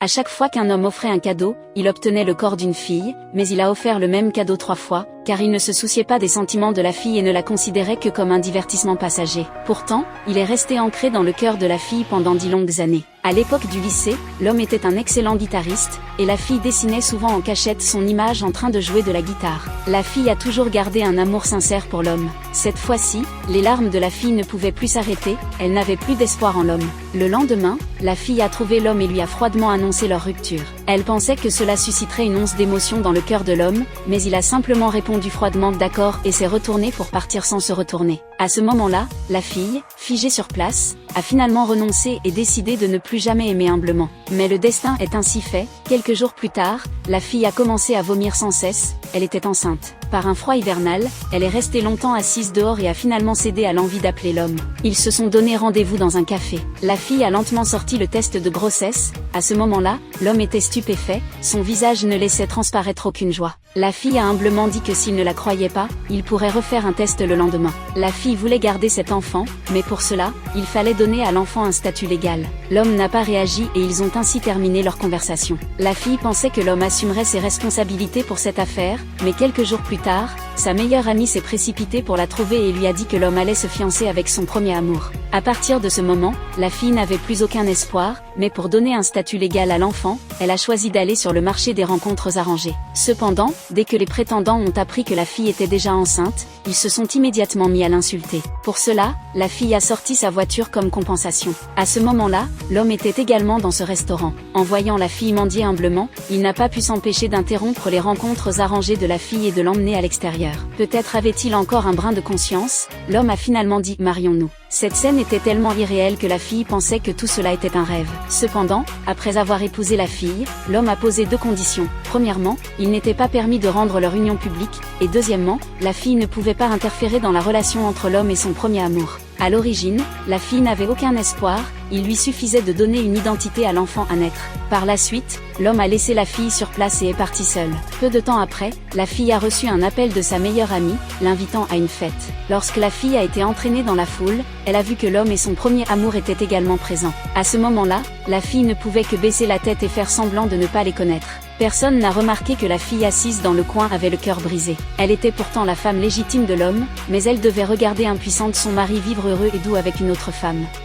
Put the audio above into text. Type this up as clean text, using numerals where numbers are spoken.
À chaque fois qu'un homme offrait un cadeau, il obtenait le corps d'une fille, mais il a offert le même cadeau 3 fois, car il ne se souciait pas des sentiments de la fille et ne la considérait que comme un divertissement passager. Pourtant, il est resté ancré dans le cœur de la fille pendant 10 longues années. À l'époque du lycée, l'homme était un excellent guitariste, et la fille dessinait souvent en cachette son image en train de jouer de la guitare. La fille a toujours gardé un amour sincère pour l'homme. Cette fois-ci, les larmes de la fille ne pouvaient plus s'arrêter, elle n'avait plus d'espoir en l'homme. Le lendemain, la fille a trouvé l'homme et lui a froidement annoncé leur rupture. Elle pensait que cela susciterait une once d'émotion dans le cœur de l'homme, mais il a simplement répondu froidement d'accord et s'est retourné pour partir sans se retourner. À ce moment-là, la fille, figée sur place, a finalement renoncé et décidé de ne plus jamais aimer humblement. Mais le destin est ainsi fait. Quelques jours plus tard, la fille a commencé à vomir sans cesse, elle était enceinte. Par un froid hivernal, elle est restée longtemps assise dehors et a finalement cédé à l'envie d'appeler l'homme. Ils se sont donné rendez-vous dans un café. La fille a lentement sorti le test de grossesse. À ce moment-là, l'homme était stupéfait, son visage ne laissait transparaître aucune joie. La fille a humblement dit que s'il ne la croyait pas, il pourrait refaire un test le lendemain. La fille voulait garder cet enfant, mais pour cela, il fallait donner à l'enfant un statut légal. L'homme n'a pas réagi et ils ont ainsi terminé leur conversation. La fille pensait que l'homme assumerait ses responsabilités pour cette affaire, mais quelques jours plus tard, sa meilleure amie s'est précipitée pour la trouver et lui a dit que l'homme allait se fiancer avec son premier amour. À partir de ce moment, la fille n'avait plus aucun espoir, mais pour donner un statut légal à l'enfant, elle a choisi d'aller sur le marché des rencontres arrangées. Cependant, dès que les prétendants ont appris que la fille était déjà enceinte, ils se sont immédiatement mis à l'insulter. Pour cela, la fille a sorti sa voiture comme compensation. À ce moment-là, l'homme était également dans ce restaurant. En voyant la fille mendier humblement, il n'a pas pu s'empêcher d'interrompre les rencontres arrangées de la fille et de l'emmener à l'extérieur. Peut-être avait-il encore un brin de conscience, l'homme a finalement dit « marions-nous ». Cette scène était tellement irréelle que la fille pensait que tout cela était un rêve. Cependant, après avoir épousé la fille, l'homme a posé 2 conditions. Premièrement, il n'était pas permis de rendre leur union publique, et deuxièmement, la fille ne pouvait pas interférer dans la relation entre l'homme et son premier amour. À l'origine, la fille n'avait aucun espoir, il lui suffisait de donner une identité à l'enfant à naître. Par la suite, l'homme a laissé la fille sur place et est parti seul. Peu de temps après, la fille a reçu un appel de sa meilleure amie, l'invitant à une fête. Lorsque la fille a été entraînée dans la foule, elle a vu que l'homme et son premier amour étaient également présents. À ce moment-là, la fille ne pouvait que baisser la tête et faire semblant de ne pas les connaître. Personne n'a remarqué que la fille assise dans le coin avait le cœur brisé. Elle était pourtant la femme légitime de l'homme, mais elle devait regarder impuissante son mari vivre heureux et doux avec une autre femme.